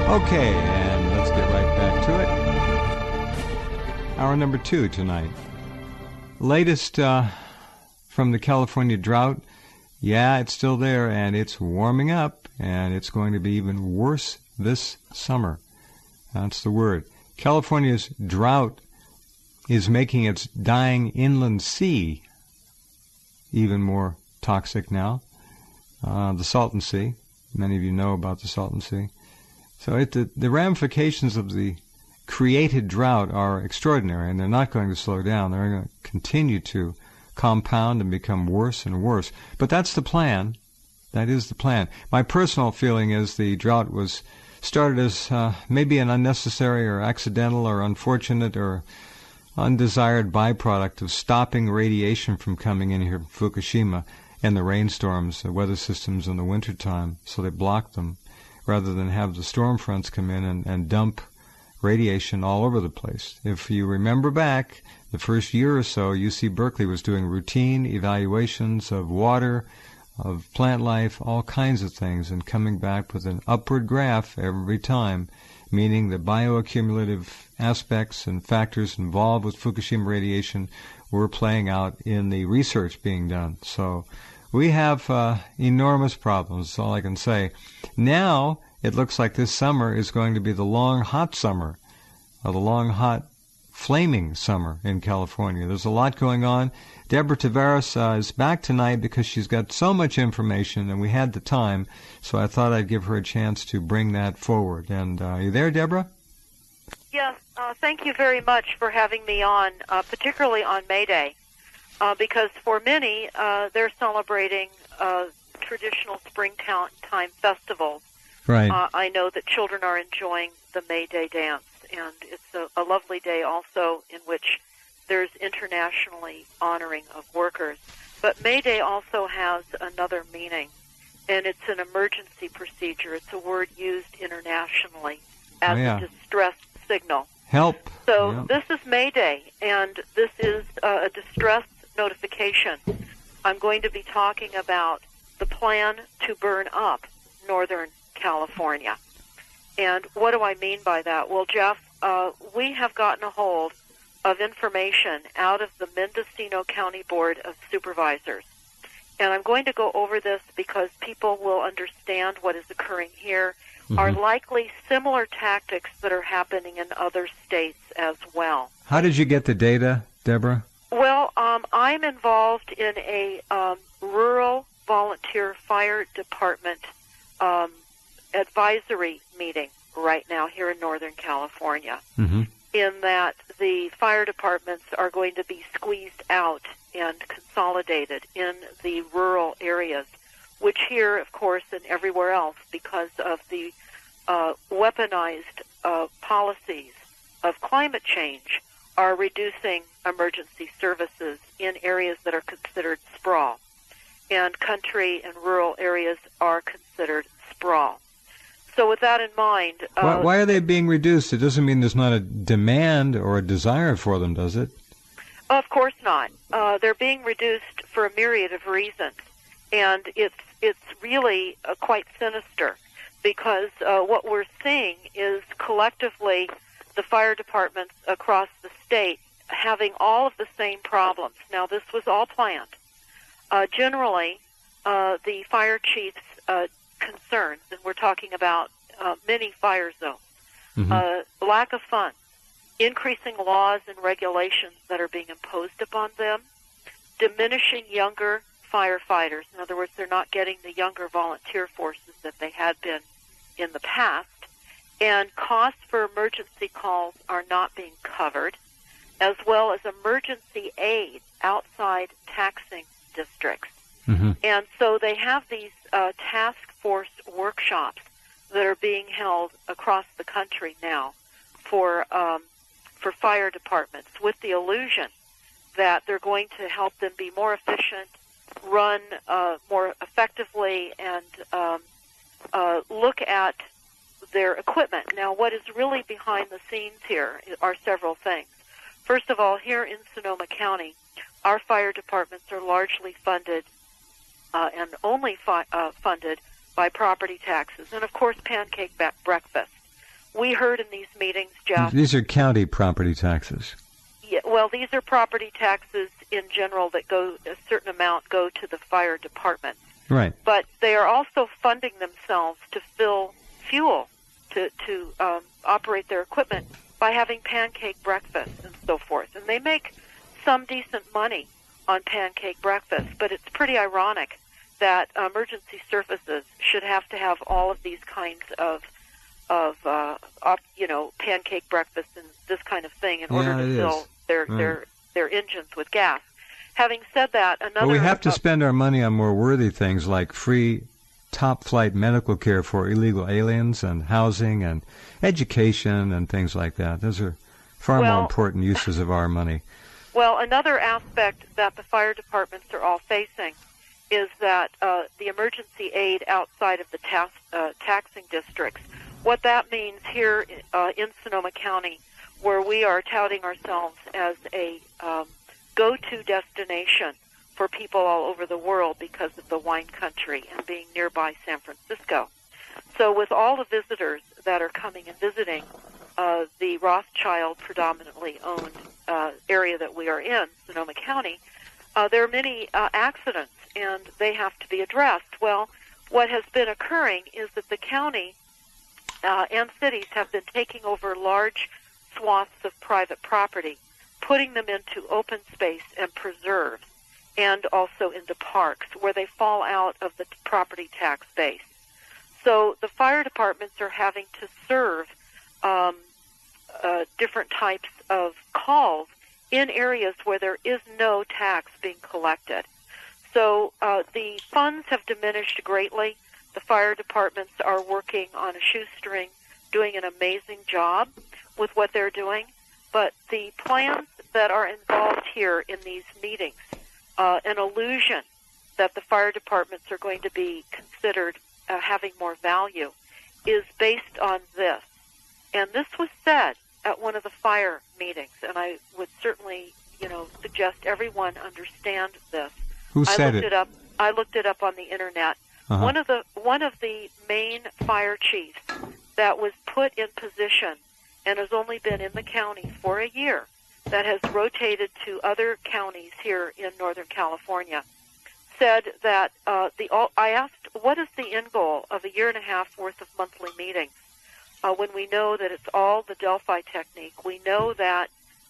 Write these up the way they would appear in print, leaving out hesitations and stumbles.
Okay, and let's get right back to it. Hour number 2 tonight. Latest from the California drought. Yeah, it's still there, and it's warming up, and it's going to be even worse this summer. That's the word. California's drought is making its dying inland sea even more toxic now. The Salton Sea. Many of you know about the Salton Sea. So the ramifications of the created drought are extraordinary, and they're not going to slow down. They're going to continue to compound and become worse and worse. But that's the plan. That is the plan. My personal feeling is the drought was started as maybe an unnecessary or accidental or unfortunate or undesired byproduct of stopping radiation from coming in here from Fukushima and the rainstorms, the weather systems in the wintertime, so they blocked them, rather than have the storm fronts come in and dump radiation all over the place. If you remember back, the first year or so, UC Berkeley was doing routine evaluations of water, of plant life, all kinds of things, and coming back with an upward graph every time, meaning the bioaccumulative aspects and factors involved with Fukushima radiation were playing out in the research being done. So we have enormous problems, that's all I can say. Now, it looks like this summer is going to be the long, hot summer, the long, hot, flaming summer in California. There's a lot going on. Deborah Tavares is back tonight because she's got so much information, and we had the time, so I thought I'd give her a chance to bring that forward. And are you there, Deborah? Yes, thank you very much for having me on, particularly on May Day, because for many, they're celebrating traditional springtime festivals. Right. I know that children are enjoying the May Day dance, and it's a lovely day also in which there's internationally honoring of workers. But May Day also has another meaning, and it's an emergency procedure. It's a word used internationally as a distress signal. Help. So this is May Day, and this is a distress notification. I'm going to be talking about the plan to burn up Northern California. And what do I mean by that? Well, Jeff, we have gotten a hold of information out of the Mendocino County Board of Supervisors. And I'm going to go over this because people will understand what is occurring here are likely similar tactics that are happening in other states as well. How did you get the data, Deborah? Well, I'm involved in a rural volunteer fire department advisory meeting right now here in Northern California, in that the fire departments are going to be squeezed out and consolidated in the rural areas, which here, of course, and everywhere else, because of the weaponized policies of climate change, are reducing emergency services in areas that are considered sprawl. And country and rural areas are considered sprawl. So with that in mind... why are they being reduced? It doesn't mean there's not a demand or a desire for them, does it? Of course not. They're being reduced for a myriad of reasons. And it's really quite sinister, because what we're seeing is collectively the fire departments across the state having all of the same problems. Now, this was all planned. Generally, the fire chief's concerns, and we're talking about many fire zones, lack of funds, increasing laws and regulations that are being imposed upon them, diminishing younger firefighters. In other words, they're not getting the younger volunteer forces that they had been in the past, and costs for emergency calls are not being covered, as well as emergency aid outside taxing districts. And so they have these task force workshops that are being held across the country now for fire departments, with the illusion that they're going to help them be more efficient, run more effectively, and look at their equipment. Now, what is really behind the scenes here are several things. First of all, here in Sonoma County, our fire departments are largely funded and only funded by property taxes, and of course pancake breakfast. we heard in these meetings, Jeff. These are county property taxes. Yeah, well, these are property taxes in general that go, a certain amount go to the fire department. Right. But they are also funding themselves to fill fuel to operate their equipment by having pancake breakfast and so forth. And they make some decent money on pancake breakfast, but it's pretty ironic that emergency services should have to have all of these kinds of pancake breakfast and this kind of thing in order to fill their engines with gas. Having said that, another... Well, we have to spend our money on more worthy things like free top-flight medical care for illegal aliens and housing and education and things like that. Those are far more important uses of our money. Well, another aspect that the fire departments are all facing is that the emergency aid outside of the taxing districts. What that means here in Sonoma County, where we are touting ourselves as a go-to destination for people all over the world because of the wine country and being nearby San Francisco. So with all the visitors that are coming and visiting the Rothschild predominantly owned area that we are in, Sonoma County, there are many accidents, and they have to be addressed. Well, what has been occurring is that the county and cities have been taking over large swaths of private property, putting them into open space and preserves, and also into parks where they fall out of the property tax base. So the fire departments are having to serve different types of calls in areas where there is no tax being collected. So the funds have diminished greatly. The fire departments are working on a shoestring, doing an amazing job with what they're doing. But the plans that are involved here in these meetings, an illusion that the fire departments are going to be considered having more value, is based on this. And this was said at one of the fire meetings, and I would certainly, suggest everyone understand this. Who said it? I looked it up on the internet. Uh-huh. One of the main fire chiefs that was put in position and has only been in the county for a year, that has rotated to other counties here in Northern California, said that I asked, what is the end goal of a year and a half worth of monthly meetings? When we know that it's all the Delphi technique, we know that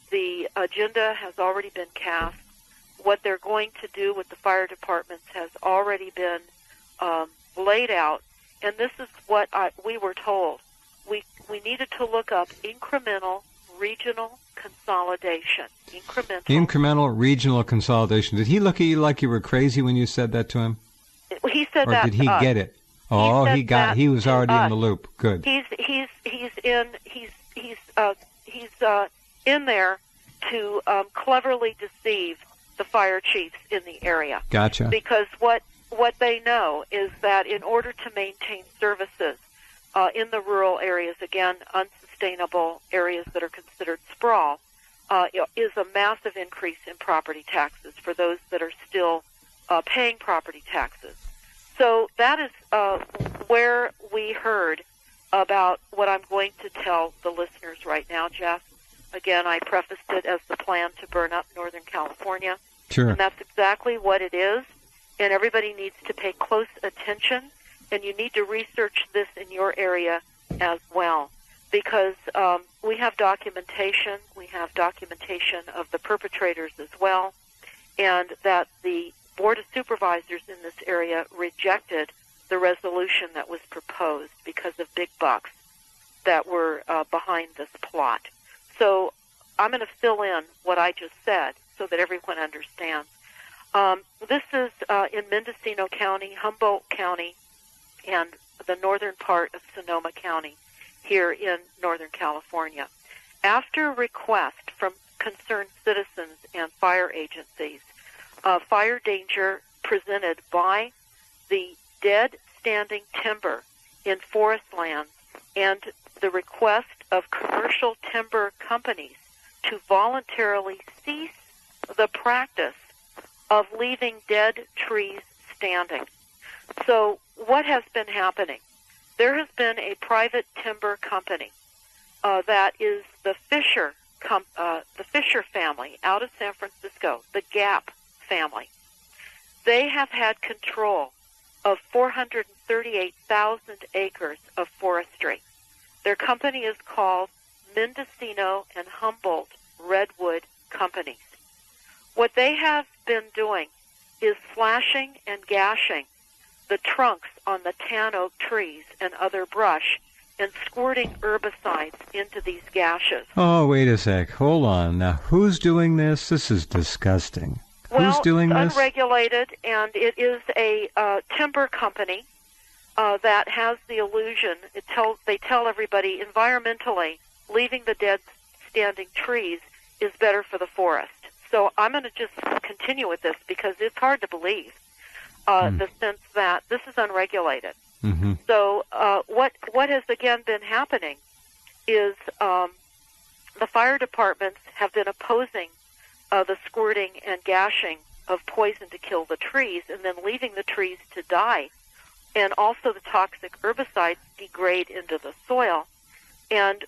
the agenda has already been cast. What they're going to do with the fire departments has already been laid out, and this is what we were told. We needed to look up incremental regional consolidation. Incremental regional consolidation. Did he look at you like you were crazy when you said that to him? He said or that. Or did he get it? Oh, he was already in the loop. Good. He's in there to cleverly deceive the fire chiefs in the area. Gotcha. Because what they know is that in order to maintain services in the rural areas, again, unsustainable areas that are considered sprawl, is a massive increase in property taxes for those that are still paying property taxes. So that is where we heard about what I'm going to tell the listeners right now, Jeff. Again, I prefaced it as the plan to burn up Northern California. Sure. And that's exactly what it is. And everybody needs to pay close attention, and you need to research this in your area as well. Because we have documentation. We have documentation of the perpetrators as well, and that the Board of Supervisors in this area rejected the resolution that was proposed because of big bucks that were behind this plot. So I'm going to fill in what I just said so that everyone understands. This is in Mendocino County, Humboldt County, and the northern part of Sonoma County here in Northern California. After request from concerned citizens and fire agencies, fire danger presented by the dead standing timber in forest lands and the request of commercial timber companies to voluntarily cease the practice of leaving dead trees standing. So what has been happening? There has been a private timber company that is the Fisher family out of San Francisco, the Gap family. They have had control of 438,000 acres of forestry. Their company is called Mendocino and Humboldt Redwood Companies. What they have been doing is slashing and gashing the trunks on the tan oak trees and other brush and squirting herbicides into these gashes. Oh, wait a sec. Hold on. Now, who's doing this? This is disgusting. Who's doing it's this? Unregulated, and it is a timber company that has the illusion. They tell everybody environmentally, leaving the dead standing trees is better for the forest. So I'm going to just continue with this because it's hard to believe the sense that this is unregulated. Mm-hmm. So what has again been happening is the fire departments have been opposing the squirting and gashing of poison to kill the trees and then leaving the trees to die. And also the toxic herbicides degrade into the soil. And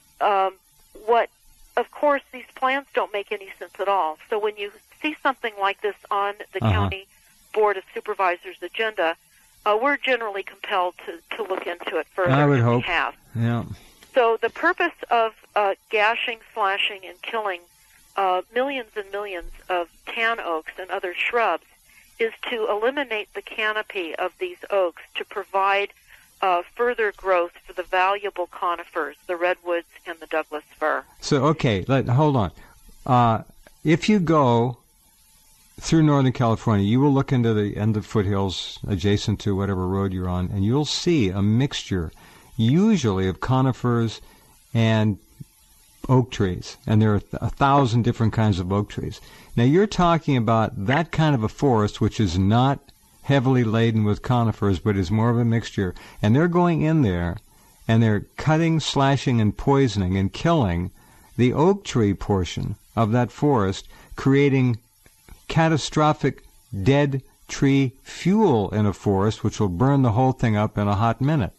of course, these plans don't make any sense at all. So when you see something like this on the county Board of Supervisors' agenda, we're generally compelled to look into it further. I would hope. We have. Yeah. So the purpose of gashing, slashing, and killing millions and millions of tan oaks and other shrubs is to eliminate the canopy of these oaks to provide further growth for the valuable conifers, the redwoods and the Douglas fir. So, okay, hold on. If you go through Northern California, you will look into the end of foothills adjacent to whatever road you're on, and you'll see a mixture, usually of conifers and oak trees, and there are 1,000 different kinds of oak trees. Now, you're talking about that kind of a forest, which is not heavily laden with conifers, but is more of a mixture, and they're going in there, and they're cutting, slashing, and poisoning and killing the oak tree portion of that forest, creating catastrophic dead tree fuel in a forest, which will burn the whole thing up in a hot minute.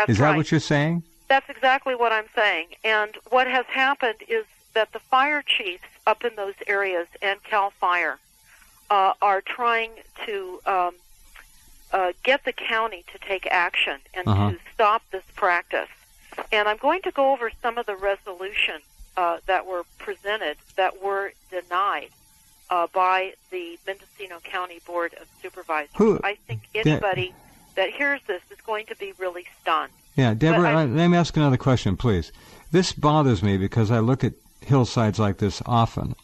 Is that what you're saying? That's exactly what I'm saying. And what has happened is that the fire chiefs up in those areas and CAL FIRE are trying to get the county to take action and to stop this practice. And I'm going to go over some of the resolutions that were presented that were denied by the Mendocino County Board of Supervisors. I think anybody that hears this is going to be really stunned. Yeah, Deborah, let me ask another question, please. This bothers me because I look at hillsides like this often.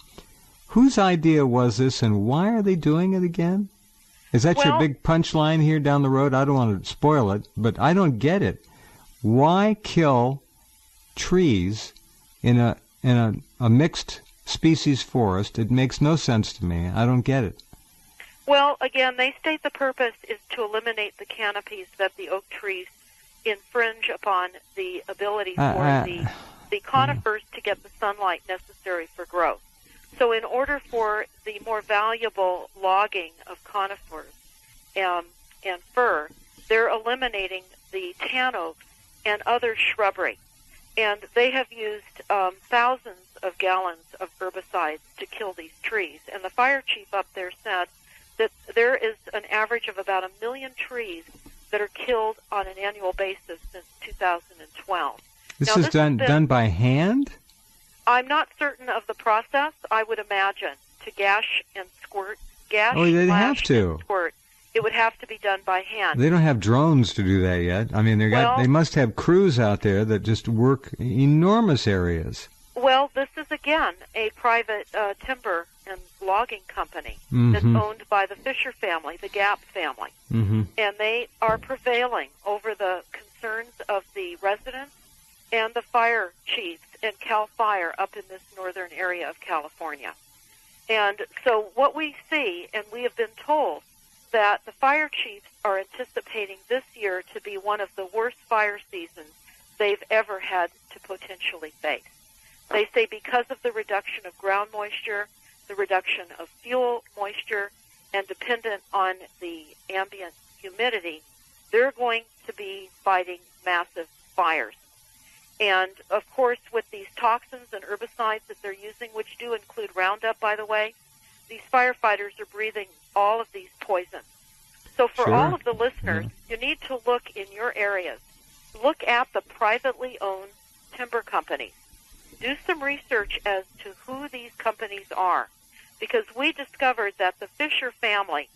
Whose idea was this, and why are they doing it again? Is that your big punchline here down the road? I don't want to spoil it, but I don't get it. Why kill trees in a mixed species forest? It makes no sense to me. I don't get it. Well, again, they state the purpose is to eliminate the canopies that the oak trees infringe upon the ability for the conifers to get the sunlight necessary for growth. So in order for the more valuable logging of conifers and fir, they're eliminating the tan oaks and other shrubbery. And they have used thousands of gallons of herbicides to kill these trees. And the fire chief up there said that there is an average of about 1 million trees that are killed on an annual basis since 2012. This is done by hand? I'm not certain of the process. I would imagine to gash and squirt, they'd have to. And squirt. It would have to be done by hand. They don't have drones to do that yet. I mean, they must have crews out there that just work enormous areas. Well, this is again a private timber and logging company that's owned by the Fisher family, the Gap family, and they are prevailing over the concerns of the residents and the fire chiefs and CAL FIRE up in this northern area of California. And so what we see, and we have been told, that the fire chiefs are anticipating this year to be one of the worst fire seasons they've ever had to potentially face. They say because of the reduction of ground moisture, the reduction of fuel moisture, and dependent on the ambient humidity, they're going to be fighting massive fires. And, of course, with these toxins and herbicides that they're using, which do include Roundup, by the way, these firefighters are breathing all of these poisons. So for Sure. all of the listeners, you need to look in your areas. Look at the privately owned timber companies. Do some research as to who these companies are, because we discovered that the Fisher family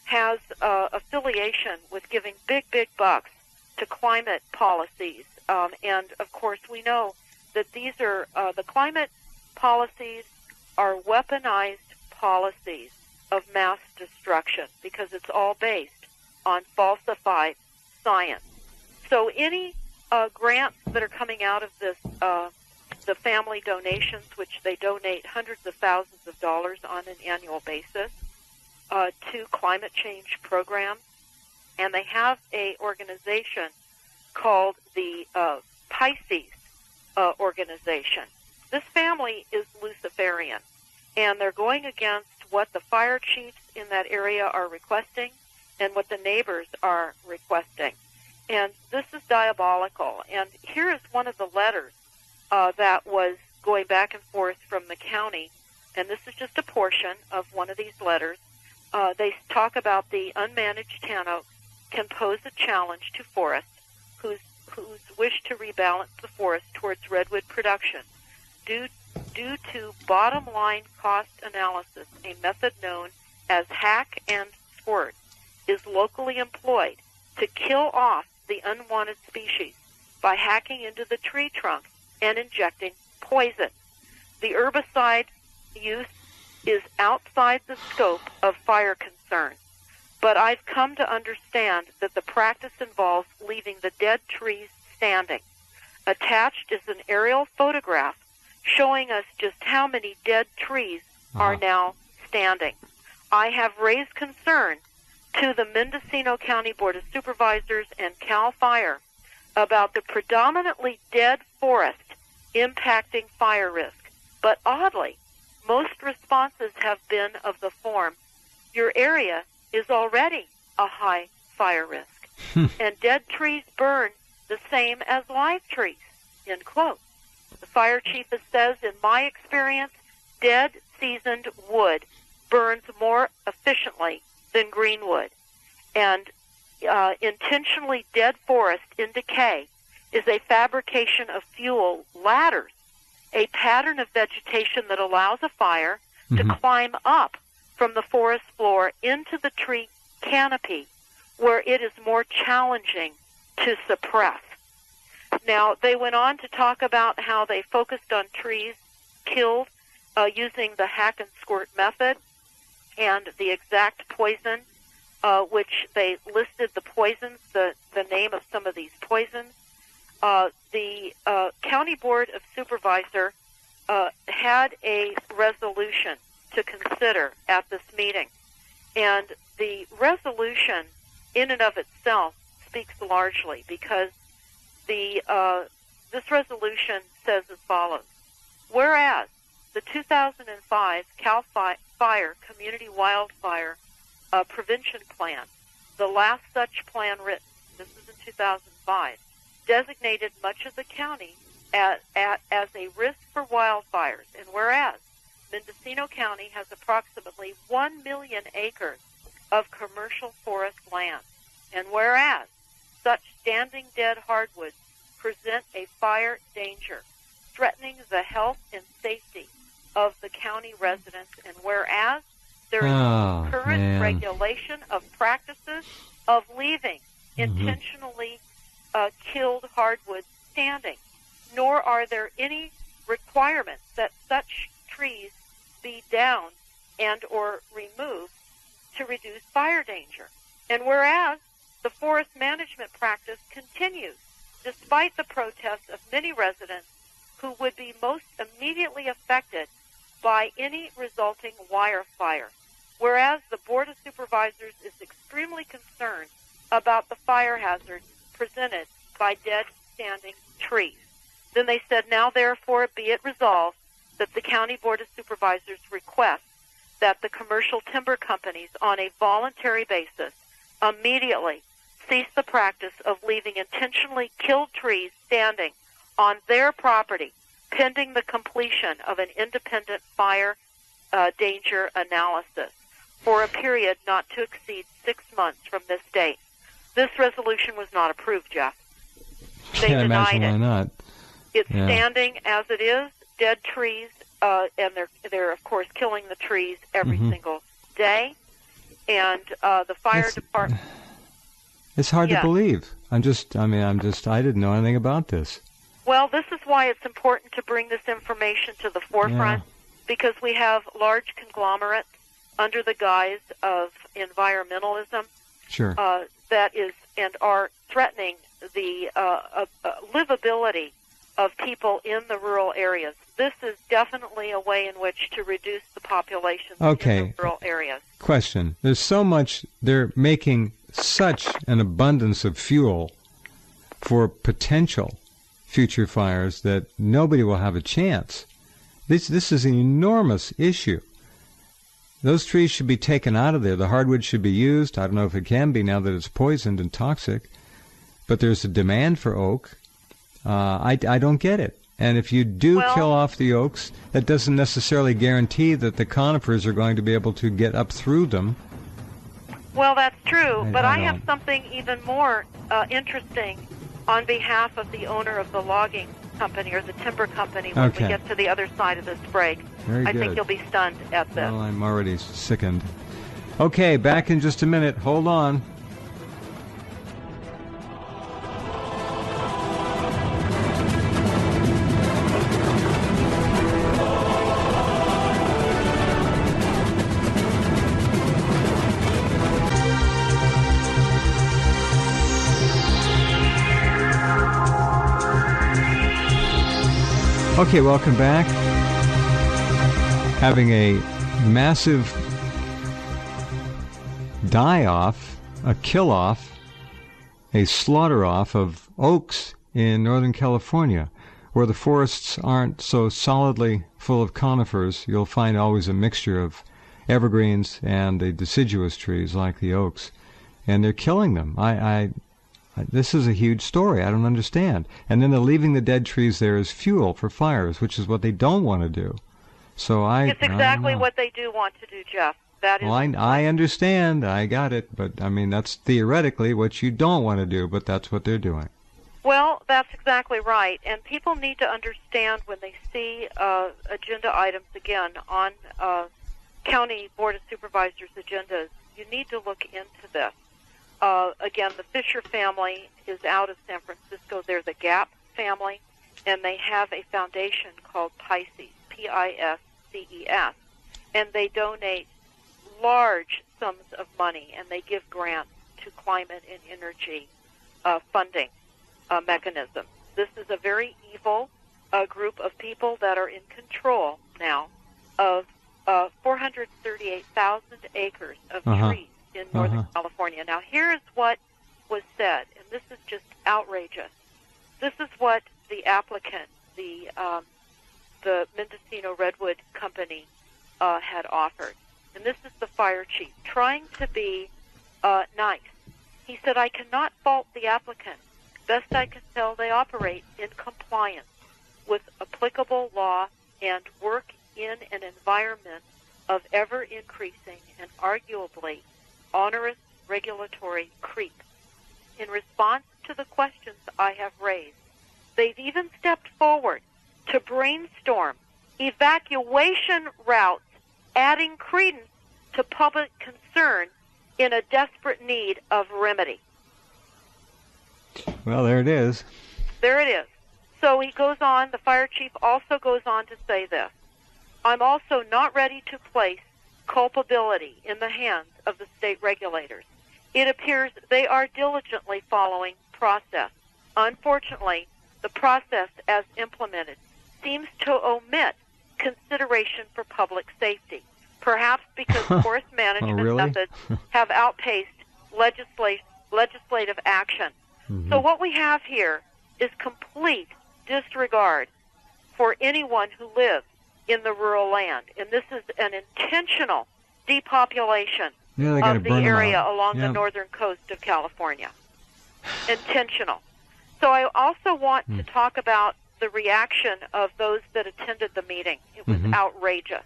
has affiliation with giving big, big bucks to climate policies. And, of course, we know that these are the climate policies are weaponized policies of mass destruction because it's all based on falsified science. So any grants that are coming out of this, the family donations, which they donate hundreds of thousands of dollars on an annual basis to climate change programs, and they have a organization called the Pisces organization. This family is Luciferian, and they're going against what the fire chiefs in that area are requesting and what the neighbors are requesting. And this is diabolical. And here is one of the letters that was going back and forth from the county, and this is just a portion of one of these letters. They talk about the unmanaged tan oaks can pose a challenge to forests whose wish to rebalance the forest towards redwood production due to bottom-line cost analysis. A method known as hack and squirt is locally employed to kill off the unwanted species by hacking into the tree trunk and injecting poison. The herbicide use is outside the scope of fire concerns, but I've come to understand that the practice involves leaving the dead trees standing. Attached is an aerial photograph showing us just how many dead trees are now standing. I have raised concern to the Mendocino County Board of Supervisors and CAL FIRE about the predominantly dead forest impacting fire risk. But oddly, most responses have been of the form, your area is already a high fire risk, and dead trees burn the same as live trees, end quote. The fire chief says, in my experience, dead, seasoned wood burns more efficiently than green wood. And intentionally dead forest in decay is a fabrication of fuel ladders, a pattern of vegetation that allows a fire to climb up from the forest floor into the tree canopy, where it is more challenging to suppress. Now, they went on to talk about how they focused on trees killed using the hack and squirt method and the exact poison, which they listed the poisons, the name of some of these poisons. The County Board of Supervisors had a resolution to consider at this meeting. And the resolution in and of itself speaks largely because this resolution says as follows. Whereas the 2005 CAL FIRE Community Wildfire Prevention Plan, the last such plan written, this was in 2005, designated much of the county as a risk for wildfires. And whereas Mendocino County has approximately 1 million acres of commercial forest land, and whereas such standing dead hardwoods present a fire danger, threatening the health and safety of the county residents, and whereas there is no current regulation of practices of leaving intentionally killed hardwoods standing, nor are there any requirements that such trees be downed and or removed to reduce fire danger. And whereas the forest management practice continues despite the protests of many residents who would be most immediately affected by any resulting wildfire. Whereas the Board of Supervisors is extremely concerned about the fire hazards presented by dead standing trees. Then they said, now therefore be it resolved that the County Board of Supervisors requests that the commercial timber companies on a voluntary basis immediately cease the practice of leaving intentionally killed trees standing on their property pending the completion of an independent fire danger analysis for a period not to exceed 6 months from this date. This resolution was not approved, Jeff. They Can't denied imagine it. why not. It's standing as it is, dead trees, and they're of course killing the trees every single day. And the fire department. It's hard to believe. I didn't know anything about this. Well, this is why it's important to bring this information to the forefront, because we have large conglomerates under the guise of environmentalism that is and are threatening the livability of people in the rural areas. This is definitely a way in which to reduce the population in the rural areas. Question. There's so much, they're making such an abundance of fuel for potential future fires that nobody will have a chance. This is an enormous issue. Those trees should be taken out of there. The hardwood should be used. I don't know if it can be now that it's poisoned and toxic, but there's a demand for oak. I don't get it. And if you do kill off the oaks, that doesn't necessarily guarantee that the conifers are going to be able to get up through them. Well, that's true, but I have something even more interesting on behalf of the owner of the logging company or the timber company when we get to the other side of this break. Very good. I think you'll be stunned at this. Well, I'm already sickened. Okay, back in just a minute. Hold on. Okay, welcome back. Having a massive die-off, a kill-off, a slaughter-off of oaks in Northern California, where the forests aren't so solidly full of conifers. You'll find always a mixture of evergreens and the deciduous trees like the oaks, and they're killing them. This is a huge story. I don't understand. And then they're leaving the dead trees there as fuel for fires, which is what they don't want to do. So it's exactly what they do want to do, Jeff. That is. Well, I understand. I got it. But, I mean, that's theoretically what you don't want to do, but that's what they're doing. Well, that's exactly right. And people need to understand when they see agenda items, again, on County Board of Supervisors' agendas, you need to look into this. Again, the Fisher family is out of San Francisco. They're the Gap family, and they have a foundation called Pisces, P-I-S-C-E-S, and they donate large sums of money, and they give grants to climate and energy funding mechanisms. This is a very evil group of people that are in control now of 438,000 acres of trees in Northern California. Now, here's what was said, and this is just outrageous. This is what the applicant, the Mendocino Redwood Company, had offered. And this is the fire chief, trying to be nice. He said, I cannot fault the applicant. Best I can tell, they operate in compliance with applicable law and work in an environment of ever-increasing and arguably onerous regulatory creep. In response to the questions I have raised, they've even stepped forward to brainstorm evacuation routes, adding credence to public concern in a desperate need of remedy. Well, there it is. There it is. So he goes on, the fire chief also goes on to say this: I'm also not ready to place culpability in the hands of the state regulators. It appears they are diligently following process. Unfortunately, the process as implemented seems to omit consideration for public safety, perhaps because forest management methods have outpaced legislative action. So what we have here is complete disregard for anyone who lives in the rural land. And this is an intentional depopulation of the area along the northern coast of California. Intentional. So I also want to talk about the reaction of those that attended the meeting. It was outrageous.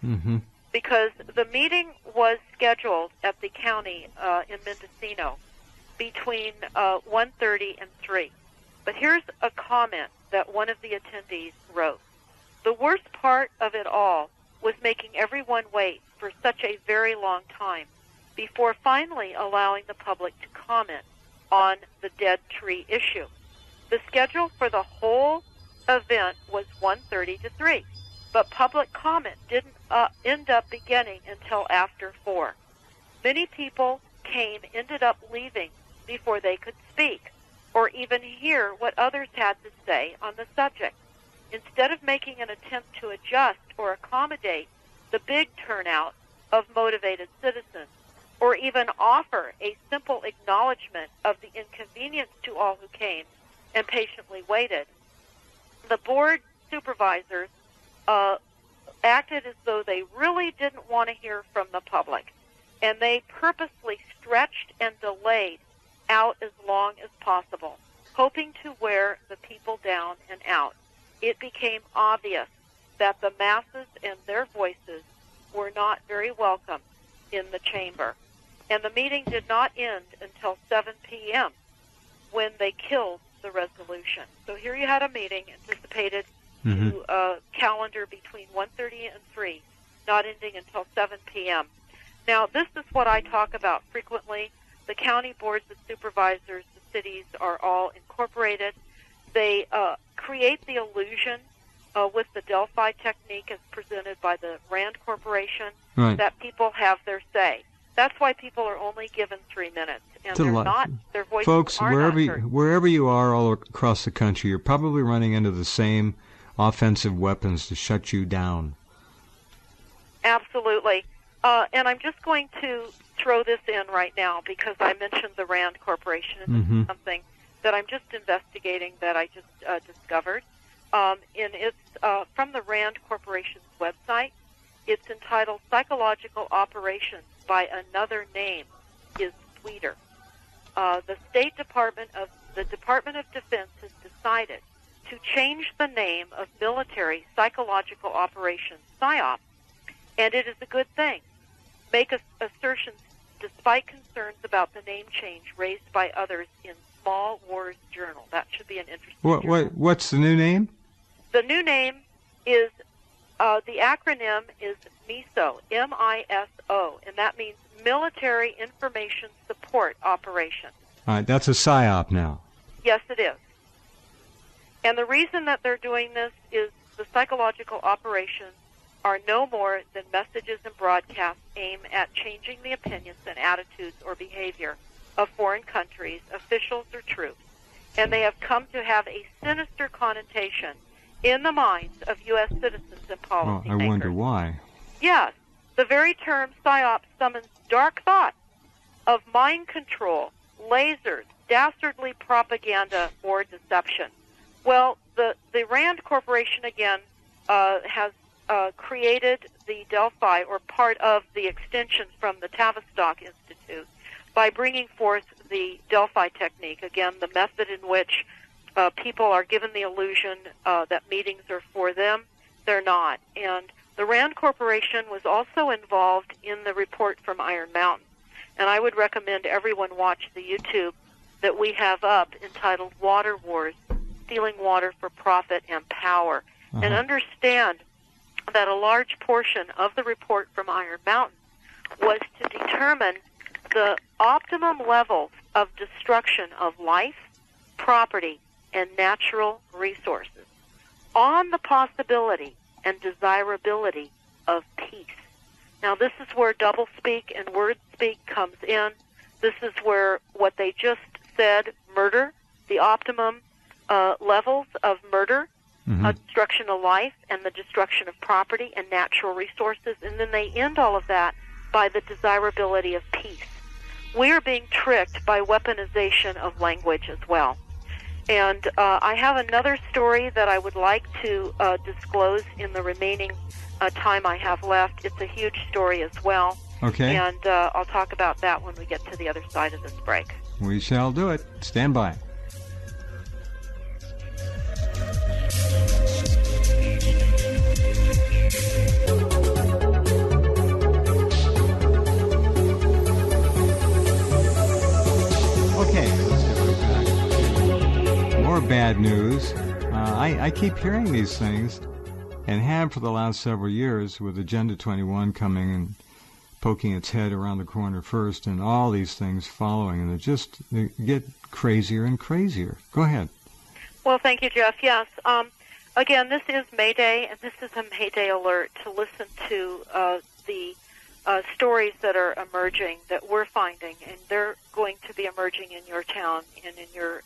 Because the meeting was scheduled at the county in Mendocino between 1:30 and 3. But here's a comment that one of the attendees wrote. The worst part of it all was making everyone wait for such a very long time before finally allowing the public to comment on the dead tree issue. The schedule for the whole event was 1:30 to 3, but public comment didn't end up beginning until after 4. Many people ended up leaving before they could speak or even hear what others had to say on the subject. Instead of making an attempt to adjust or accommodate the big turnout of motivated citizens, or even offer a simple acknowledgement of the inconvenience to all who came and patiently waited, the board supervisors acted as though they really didn't want to hear from the public, and they purposely stretched and delayed out as long as possible, hoping to wear the people down and out. It became obvious that the masses and their voices were not very welcome in the chamber. And the meeting did not end until 7 p.m. when they killed the resolution. So here you had a meeting anticipated to calendar between 1:30 and 3, not ending until 7 p.m. Now, this is what I talk about frequently. The county boards of supervisors, the cities are all incorporated. They create the illusion with the Delphi technique as presented by the RAND Corporation that people have their say. That's why people are only given 3 minutes, and their voices Folks, are not heard. wherever you are all across the country, you're probably running into the same offensive weapons to shut you down. Absolutely. And I'm just going to throw this in right now because I mentioned the RAND Corporation, and this is something that I'm just investigating that I just discovered. And it's from the RAND Corporation's website. It's entitled Psychological Operations by Another Name is Sweeter. The Department of Defense has decided to change the name of military psychological operations, PSYOP, and it is a good thing. Make assertions despite concerns about the name change raised by others in Small Wars Journal. That should be an interesting journal. What's the new name? The new name is, the acronym is MISO, M-I-S-O, and that means Military Information Support Operation. All right, that's a PSYOP now. Yes, it is. And the reason that they're doing this is the psychological operations are no more than messages and broadcasts aimed at changing the opinions and attitudes or behavior of foreign countries, officials, or troops. And they have come to have a sinister connotation in the minds of U.S. citizens and policymakers. Well, I wonder why. Yes. The very term PSYOP summons dark thoughts of mind control, lasers, dastardly propaganda, or deception. Well, the RAND Corporation, again, has created the Delphi, or part of the extension from the Tavistock Institute, by bringing forth the Delphi technique, again, the method in which people are given the illusion that meetings are for them. They're not. And the RAND Corporation was also involved in the report from Iron Mountain. And I would recommend everyone watch the YouTube that we have up entitled Water Wars, Stealing Water for Profit and Power, and understand that a large portion of the report from Iron Mountain was to determine the optimum levels of destruction of life, property, and natural resources on the possibility and desirability of peace. Now, this is where doublespeak and wordspeak comes in. This is where what they just said, murder, the optimum levels of murder, destruction of life, and the destruction of property and natural resources, and then they end all of that by the desirability of peace. We are being tricked by weaponization of language as well. And I have another story that I would like to disclose in the remaining time I have left. It's a huge story as well. Okay. And I'll talk about that when we get to the other side of this break. We shall do it. Stand by. bad news. I keep hearing these things, and have for the last several years, with Agenda 21 coming and poking its head around the corner first, and all these things following, and they get crazier and crazier. Go ahead. Well, thank you, Jeff. Yes. Again, this is May Day, and this is a May Day alert to listen to the stories that are emerging that we're finding, and they're going to be emerging in your town and in your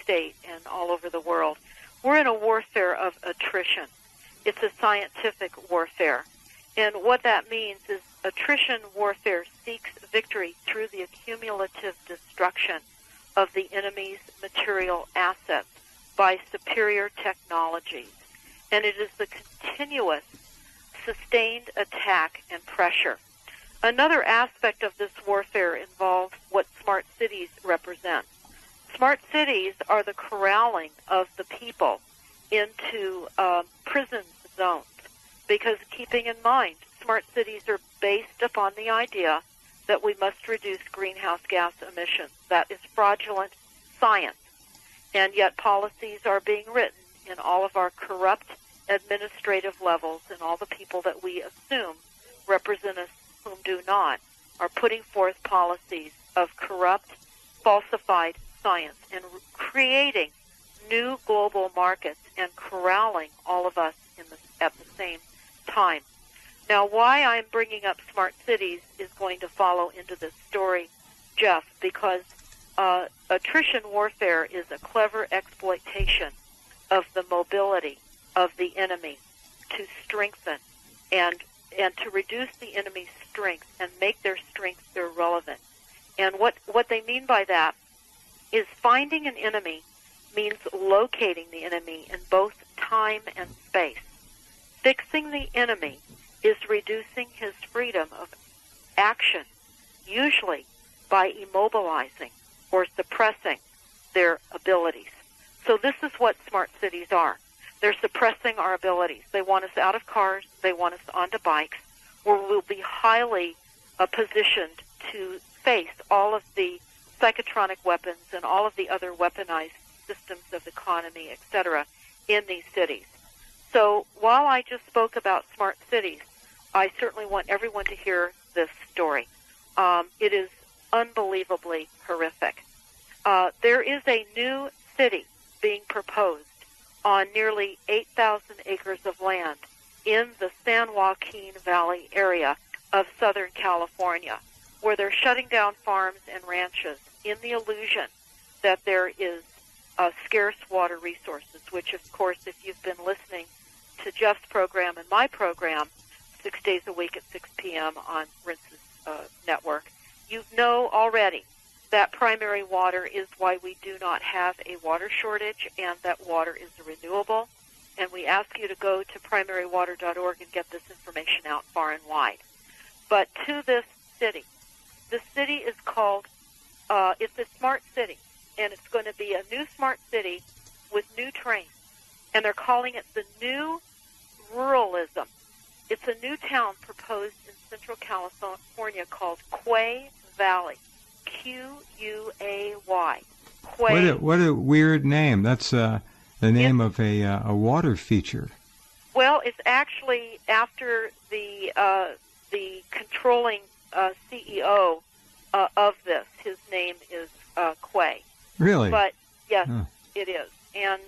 state and all over the world. We're in a warfare of attrition. It's a scientific warfare. And what that means is attrition warfare seeks victory through the accumulative destruction of the enemy's material assets by superior technologies. And it is the continuous, sustained attack and pressure. Another aspect of this warfare involves what smart cities represent. Smart cities are the corralling of the people into prison zones, because keeping in mind, smart cities are based upon the idea that we must reduce greenhouse gas emissions. That is fraudulent science. And yet policies are being written in all of our corrupt administrative levels, and all the people that we assume represent us whom do not, are putting forth policies of corrupt, falsified science and creating new global markets and corralling all of us at the same time. Now, why I'm bringing up smart cities is going to follow into this story, Jeff, because attrition warfare is a clever exploitation of the mobility of the enemy to strengthen and to reduce the enemy's strength and make their strength irrelevant. And what they mean by that is finding an enemy means locating the enemy in both time and space. Fixing the enemy is reducing his freedom of action, usually by immobilizing or suppressing their abilities. So this is what smart cities are. They're suppressing our abilities. They want us out of cars. They want us onto bikes, where we'll be highly positioned to face all of the psychotronic weapons and all of the other weaponized systems of economy, etc., in these cities. So while I just spoke about smart cities, I certainly want everyone to hear this story. It is unbelievably horrific. There is a new city being proposed on nearly 8,000 acres of land in the San Joaquin Valley area of Southern California, where they're shutting down farms and ranches in the illusion that there is scarce water resources, which, of course, if you've been listening to Jeff's program and my program 6 days a week at 6 p.m. on Rince's network, you know already that primary water is why we do not have a water shortage, and that water is renewable. And we ask you to go to primarywater.org and get this information out far and wide. But to this city is called, it's a smart city, and it's going to be a new smart city with new trains. And they're calling it the new ruralism. It's a new town proposed in Central California called Quay Valley. Quay. Quay. What a weird name. That's the name of a water feature. Well, it's actually after the controlling CEO of this. His name is Quay. Really? But yes, it is. And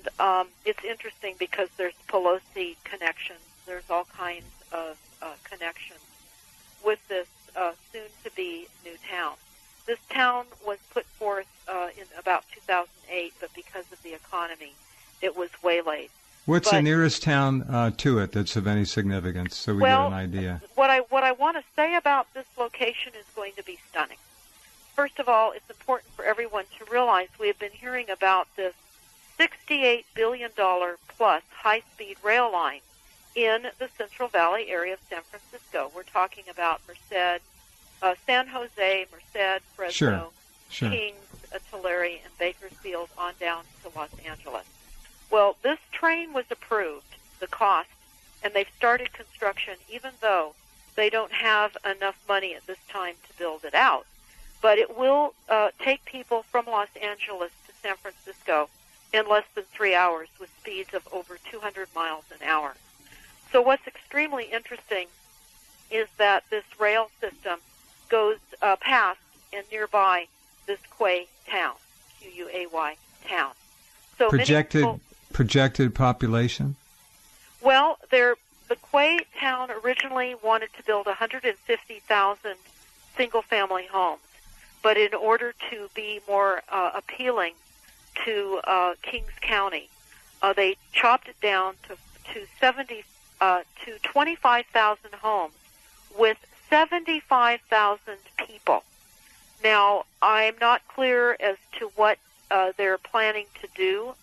it's interesting because there's Pelosi connections. There's all kinds of connections with this soon-to-be new town. This town was put forth in about 2008, but because of the economy, it was waylaid. What's the nearest town to it that's of any significance, so we get an idea? What I want to say about this location is going to be stunning. First of all, it's important for everyone to realize we have been hearing about this $68 billion plus high-speed rail line in the Central Valley area of San Francisco. We're talking about Merced, San Jose, Merced, Fresno, sure. Kings, Tulare, and Bakersfield on down to Los Angeles. Well, this train was approved, the cost, and they've started construction even though they don't have enough money at this time to build it out. But it will take people from Los Angeles to San Francisco in less than 3 hours with speeds of over 200 miles an hour. So what's extremely interesting is that this rail system goes past and nearby this Quay town, Quay town. So projected population? Well, the Quay town originally wanted to build 150,000 single-family homes, but in order to be more appealing to Kings County, they chopped it down to 25,000 homes with 75,000 people. Now, I'm not clear as to what they're planning to do,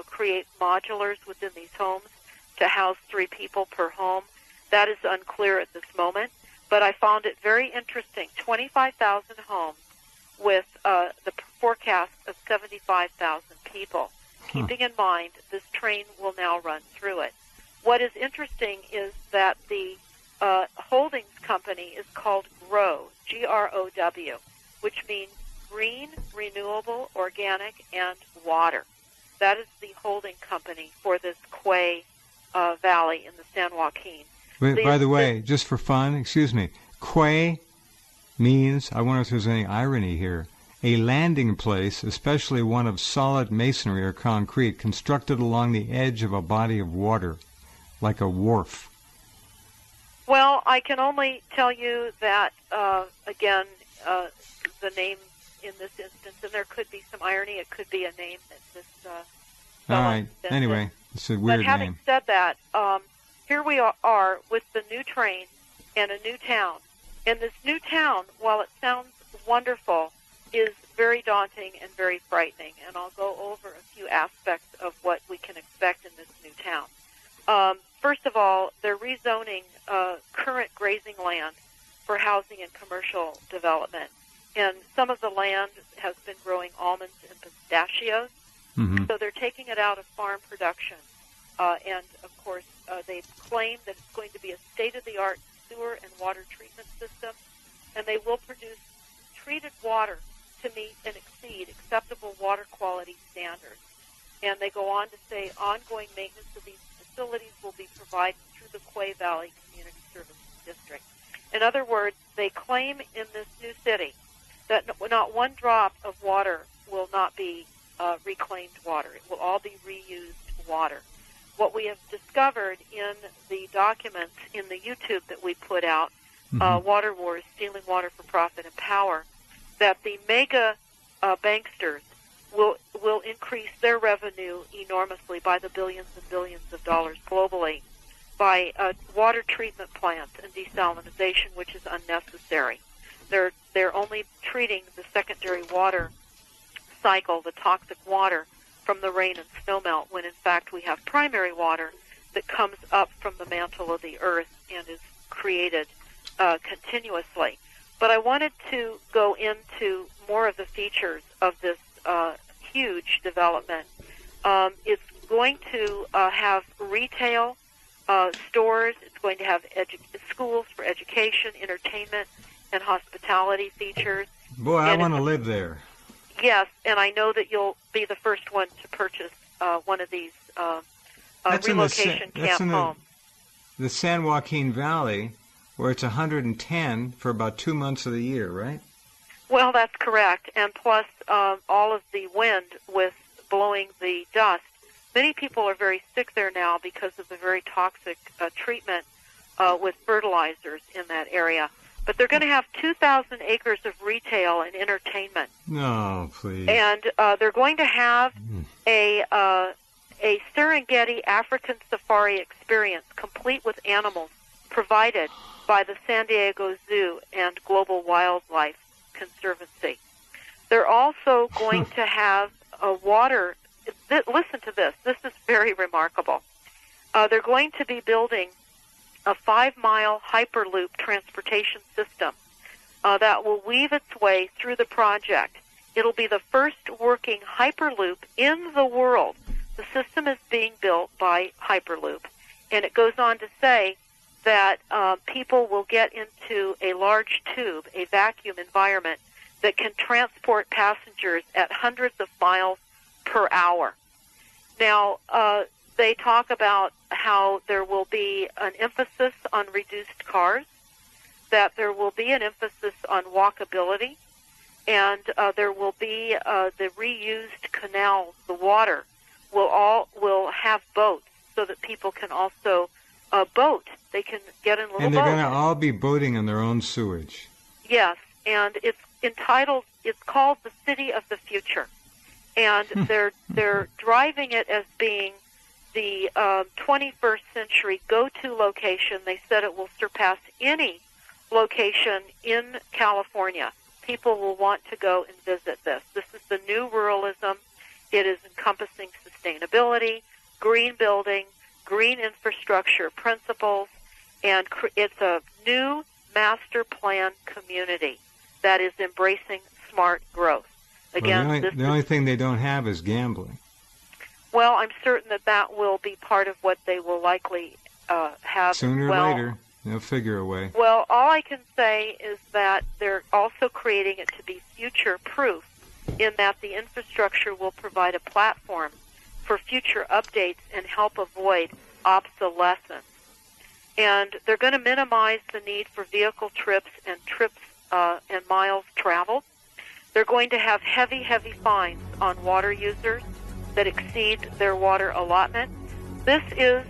create modulars within these homes to house 3 people per home. That is unclear at this moment, but I found it very interesting. 25,000 homes with the forecast of 75,000 people. Keeping in mind, this train will now run through it. What is interesting is that the holdings company is called GROW, G-R-O-W, which means green, renewable, organic, and water. That is the holding company for this Quay Valley in the San Joaquin. By the way, just for fun, excuse me, Quay means, I wonder if there's any irony here, a landing place, especially one of solid masonry or concrete, constructed along the edge of a body of water, like a wharf. Well, I can only tell you that, again, the name in this instance, and there could be some irony, it could be a name that this all right. Anyway, it's a weird name. But having name. said that, here we are with the new train and a new town. And this new town, while it sounds wonderful, is very daunting and very frightening. And I'll go over a few aspects of what we can expect in this new town. First of all, they're rezoning current grazing land for housing and commercial development. And some of the land has been growing almonds and pistachios. Mm-hmm. So they're taking it out of farm production. And, of course, they claim that it's going to be a state-of-the-art sewer and water treatment system. And they will produce treated water to meet and exceed acceptable water quality standards. And they go on to say ongoing maintenance of these facilities will be provided through the Quay Valley Community Services District. In other words, they claim in this new city that not one drop of water will not be reclaimed water. It will all be reused water. What we have discovered in the documents in the YouTube that we put out, Water Wars, Stealing Water for Profit and Power, that the mega banksters will increase their revenue enormously by the billions and billions of dollars globally by water treatment plants and desalinization, which is unnecessary. They're only treating the secondary water cycle, the toxic water from the rain and snowmelt, when in fact we have primary water that comes up from the mantle of the earth and is created continuously. But I wanted to go into more of the features of this huge development. It's going to have retail stores. It's going to have schools for education, entertainment, and hospitality features. Boy, I want to live there. Yes, and I know that you'll be the first one to purchase one of these relocation camp homes. The San Joaquin Valley, where it's 110 for about 2 months of the year, right? Well, that's correct, and plus all of the wind with blowing the dust. Many people are very sick there now because of the very toxic treatment with fertilizers in that area. But they're going to have 2,000 acres of retail and entertainment. No, please. And they're going to have a Serengeti African safari experience, complete with animals, provided by the San Diego Zoo and Global Wildlife Conservancy. They're also going to have a water. Listen to this. This is very remarkable. They're going to be building a 5-mile Hyperloop transportation system that will weave its way through the project. It'll be the first working Hyperloop in the world. The system is being built by Hyperloop, and it goes on to say that people will get into a large tube, a vacuum environment, that can transport passengers at hundreds of miles per hour. Now, they talk about how there will be an emphasis on reduced cars, that there will be an emphasis on walkability, and there will be the reused canals, the water will have boats so that people can also boat. They can get in little boats. And they're going to all be boating in their own sewage. Yes, and it's called the City of the Future. And they're driving it as being the 21st century go-to location. They said it will surpass any location in California. People will want to go and visit this. This is the new ruralism. It is encompassing sustainability, green building, green infrastructure principles, and it's a new master plan community that is embracing smart growth. Again, well, the only thing they don't have is gambling. Well, I'm certain that will be part of what they will likely have. Sooner or later, they'll figure a way. Well, all I can say is that they're also creating it to be future-proof, in that the infrastructure will provide a platform for future updates and help avoid obsolescence. And they're going to minimize the need for vehicle trips and miles traveled. They're going to have heavy, heavy fines on water users that exceed their water allotment. This is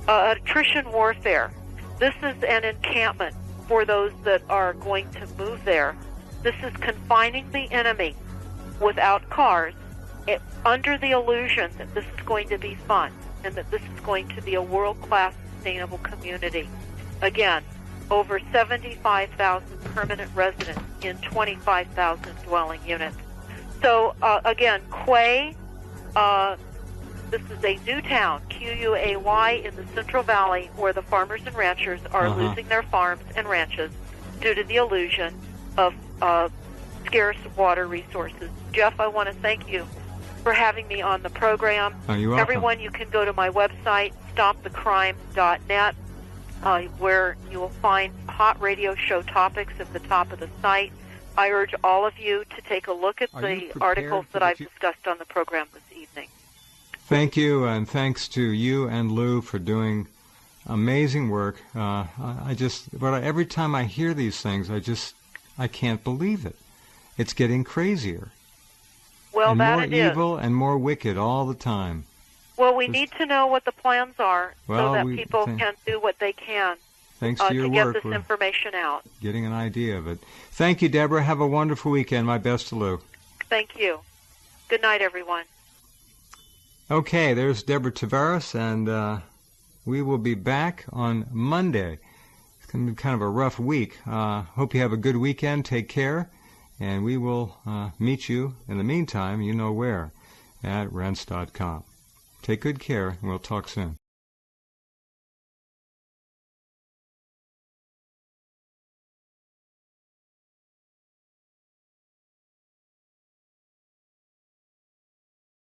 attrition warfare. This is an encampment for those that are going to move there. This is confining the enemy without cars, under the illusion that this is going to be fun and that this is going to be a world-class sustainable community. Again, over 75,000 permanent residents in 25,000 dwelling units. So, again, Quay, this is a new town, Quay, in the Central Valley, where the farmers and ranchers are losing their farms and ranches due to the illusion of scarce water resources. Jeff, I want to thank you for having me on the program. Oh, you're welcome. Everyone, you can go to my website, stopthecrime.net, where you will find hot radio show topics at the top of the site. I urge all of you to take a look at the articles that I've discussed on the program this evening. Thank you, and thanks to you and Lou for doing amazing work. Every time I hear these things, I can't believe it. It's getting crazier. Well, and that more it is. evil and more wicked all the time. Well, we need to know what the plans are so that people can do what they can thanks to your to work, get this information out. Getting an idea of it. Thank you, Deborah. Have a wonderful weekend. My best to Lou. Thank you. Good night, everyone. Okay, there's Deborah Tavares, and we will be back on Monday. It's going to be kind of a rough week. Hope you have a good weekend. Take care, and we will meet you, in the meantime, you know where, at rense.com. Take good care, and we'll talk soon.